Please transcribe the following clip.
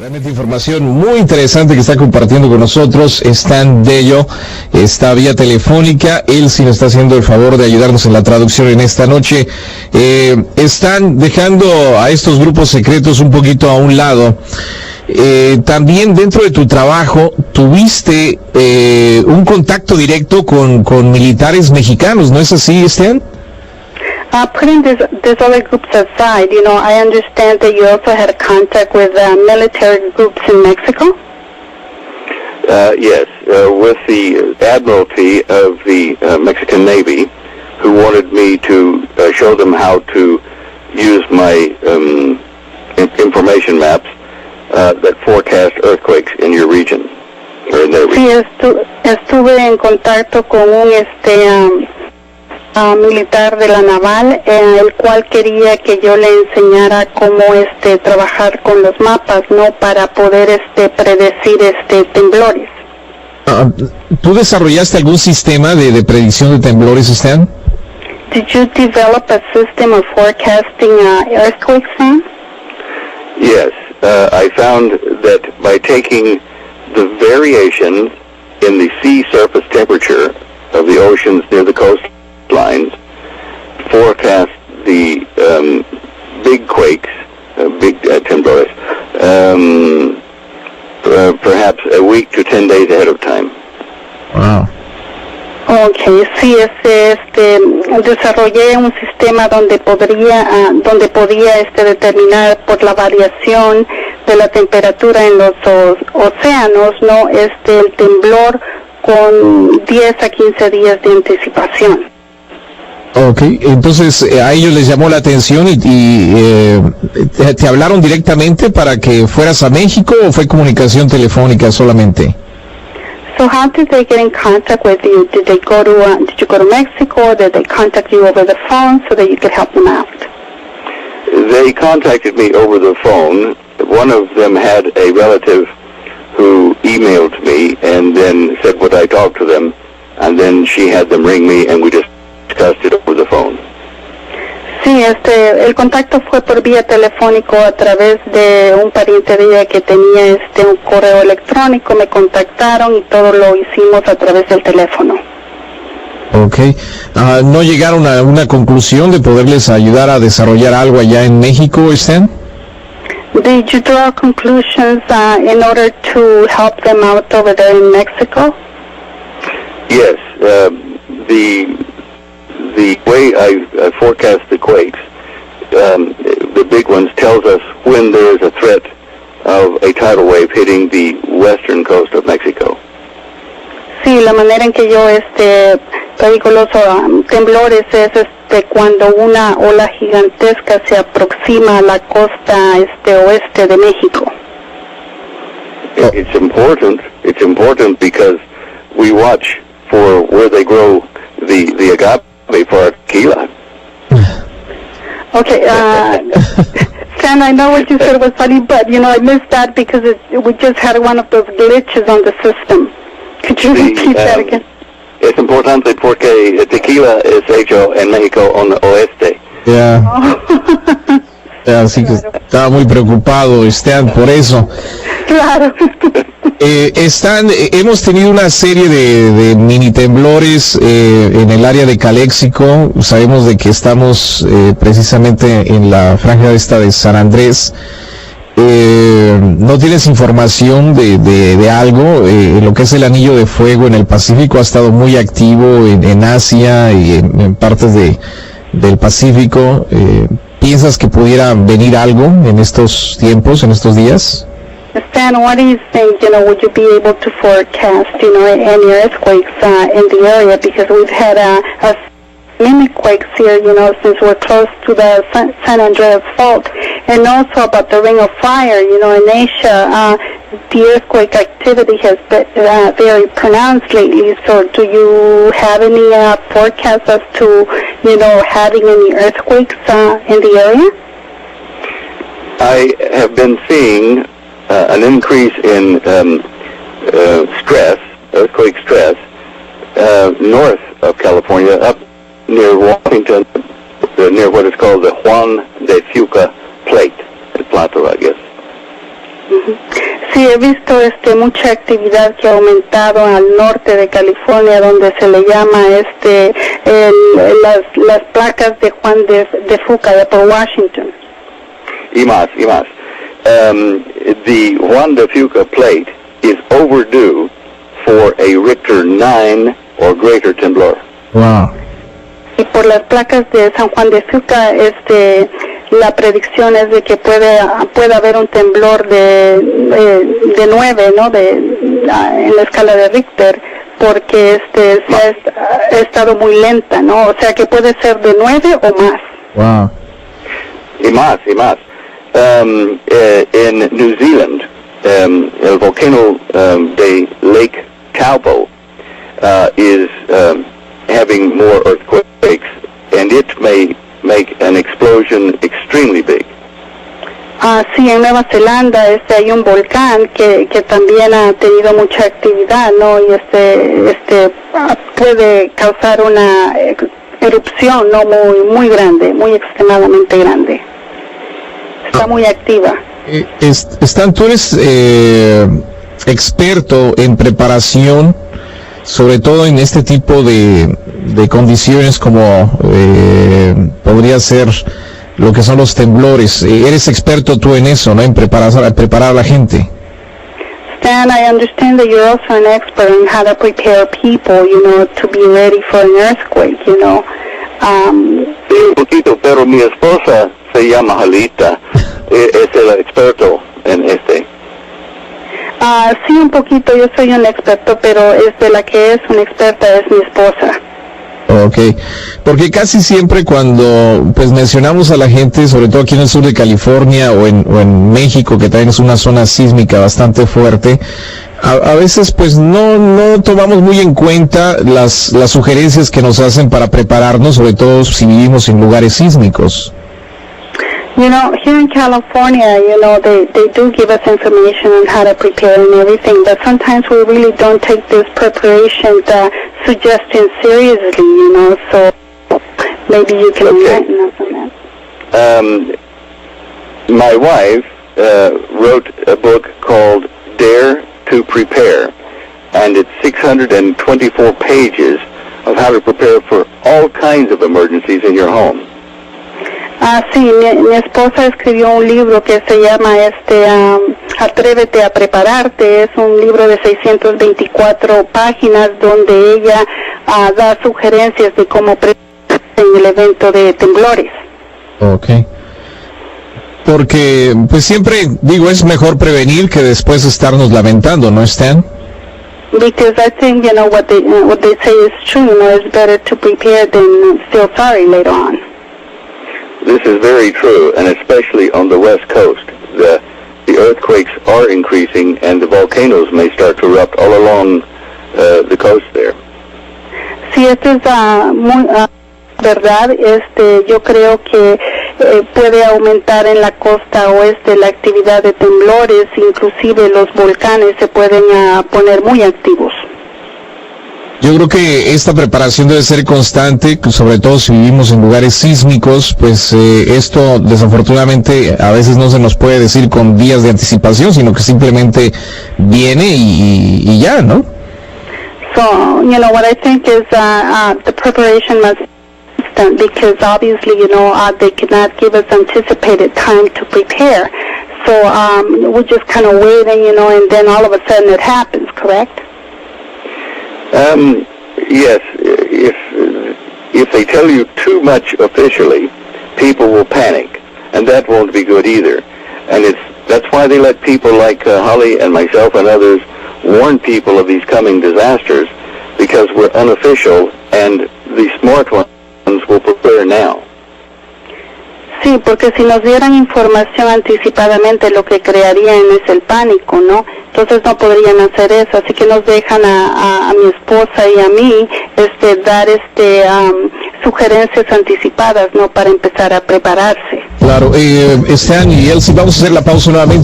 Realmente información muy interesante que está compartiendo con nosotros. Deyo, está vía telefónica. Él sí nos está haciendo el favor de ayudarnos en la traducción en esta noche. Están dejando a estos grupos secretos un poquito a un lado. También dentro de tu trabajo tuviste un contacto directo con militares mexicanos, ¿no es así, Stan? Putting these other groups aside, I understand that you also had contact with military groups in Mexico? Yes, with the Admiralty of the Mexican Navy, who wanted me to show them how to use my information maps that forecast earthquakes in your region, or in their region. Sí, estuve en contacto con un militar de la naval, el cual quería que yo le enseñara cómo trabajar con los mapas, no, para poder predecir temblores. ¿Tú desarrollaste algún sistema de predicción de temblores, Stan? Did you develop a system of forecasting earthquakes, Sam? Yes, I found that by taking the variations in the sea surface temperature of the oceans near the coastlines, forecast the big quakes, big temblores, perhaps a week to 10 days ahead of time. Wow. Okay, sí, desarrollé un sistema donde podía determinar por la variación de la temperatura en los océanos, no, el temblor con 10 a 15 días de anticipación. Okay, entonces a ellos les llamó la atención y te hablaron directamente para que fueras a México, ¿o fue comunicación telefónica solamente? So how did they get in contact with you? Did you go to Mexico, or did they contact you over the phone so that you could help them out? They contacted me over the phone. One of them had a relative who emailed me and then said, would I talk to them? And then she had them ring me and we discussed it over the phone. Sí, el contacto fue por vía telefónico a través de un pariente de ella que tenía un correo electrónico. Me contactaron y todo lo hicimos a través del teléfono. Okay. ¿No llegaron a una conclusión de poderles ayudar a desarrollar algo allá en México, Stan? Did you draw conclusions in order to help them out over there in Mexico? Yes. The way I forecast the quakes, the big ones, tells us when there is a threat of a tidal wave hitting the western coast of Mexico. Sí, la manera en que yo predigo los temblores es cuando una ola gigantesca se aproxima a la costa oeste de México. It's important because we watch for where they grow the agave for tequila. Okay, Stan, I know what you said was funny, but I missed that because we just had one of those glitches on the system. Could you repeat that again? Es importante porque el tequila es hecho en México oeste. Yeah. Así que estaba muy preocupado, Stan, por eso. Claro. Hemos tenido una serie de mini temblores en el área de Caléxico. Sabemos de que estamos precisamente en la franja esta de San Andrés. ¿No tienes información de algo? Lo que es el anillo de fuego en el Pacífico ha estado muy activo en Asia y en partes del Pacífico. ¿Piensas que pudiera venir algo en estos tiempos, en estos días? Stan, what do you think, would you be able to forecast, any earthquakes in the area? Because we've had a mini quakes here, since we're close to the San Andreas Fault, and also about the Ring of Fire, in Asia, the earthquake activity has been very pronounced lately. So do you have any forecasts as to, having any earthquakes in the area? I have been seeing an increase in earthquake stress, north of California, up near Washington, near what is called the Juan de Fuca Plate, the plateau, I guess. Sí, he visto mucha actividad que ha aumentado al norte de California, donde se le llama las placas de Juan de Fuca, de por Washington. Y más. The Juan de Fuca plate is overdue for a Richter 9 or greater temblor. Wow. Y por las placas de San Juan de Fuca, la predicción es de que puede haber un temblor de 9, ¿no? En la escala de Richter, porque ha estado muy lenta, ¿no? O sea que puede ser de 9 o más. Wow. Y más. In New Zealand, el volcano de Lake Taupo is having more earthquakes, and it may make an explosion extremely big. Sí, en Nueva Zelanda hay un volcán que también ha tenido mucha actividad, ¿no? Y puede causar una erupción, ¿no? Muy grande, muy extremadamente grande. Está muy activa. Stan, tú eres experto en preparación, sobre todo en este tipo de condiciones como podría ser lo que son los temblores. Eres experto tú en eso, ¿no? En preparar a la gente. Stan, I understand that you're also an expert in how to prepare people, to be ready for an earthquake, Sí, un poquito, pero mi esposa se llama Jalita, es el experto en Sí, un poquito, yo soy un experto, pero la que es una experta es mi esposa. Okay, porque casi siempre cuando pues mencionamos a la gente, sobre todo aquí en el sur de California o en México, que también es una zona sísmica bastante fuerte, a veces pues no tomamos muy en cuenta las sugerencias que nos hacen para prepararnos, sobre todo si vivimos en lugares sísmicos. Here in California, they do give us information on how to prepare and everything, but sometimes we really don't take this preparation suggestion seriously, so maybe you can enlighten us on that. My wife wrote a book called Dare to Prepare, and it's 624 pages of how to prepare for all kinds of emergencies in your home. Sí, mi esposa escribió un libro que se llama Atrévete a prepararte. Es un libro de 624 páginas donde ella da sugerencias de cómo prepararse en el evento de temblores. Okay. Porque pues siempre digo, es mejor prevenir que después estarnos lamentando, ¿no, Stan? Because I think what they say is true. It's better to prepare than feel sorry later on. This is very true, and especially on the West Coast. The earthquakes are increasing, and the volcanoes may start to erupt all along the coast there. Sí, esto es muy verdad. Yo creo que puede aumentar en la costa oeste la actividad de temblores, inclusive los volcanes se pueden poner muy activos. Yo creo que esta preparación debe ser constante, sobre todo si vivimos en lugares sísmicos, pues esto desafortunadamente a veces no se nos puede decir con días de anticipación, sino que simplemente viene y ya, ¿no? So, what I think is the preparation must be constant, because obviously, they cannot give us anticipated time to prepare. So we're just kind of waiting, and then all of a sudden it happens, correct? Yes, if they tell you too much officially, people will panic, and that won't be good either. And that's why they let people like Holly and myself and others warn people of these coming disasters, because we're unofficial, and the smart ones will prepare now. Sí, porque si nos dieran información anticipadamente, lo que crearían es el pánico, ¿no? Entonces no podrían hacer eso, así que nos dejan a mi esposa y a mí dar sugerencias anticipadas, ¿no? Para empezar a prepararse. Claro, Stan y Elsie, vamos a hacer la pausa nuevamente.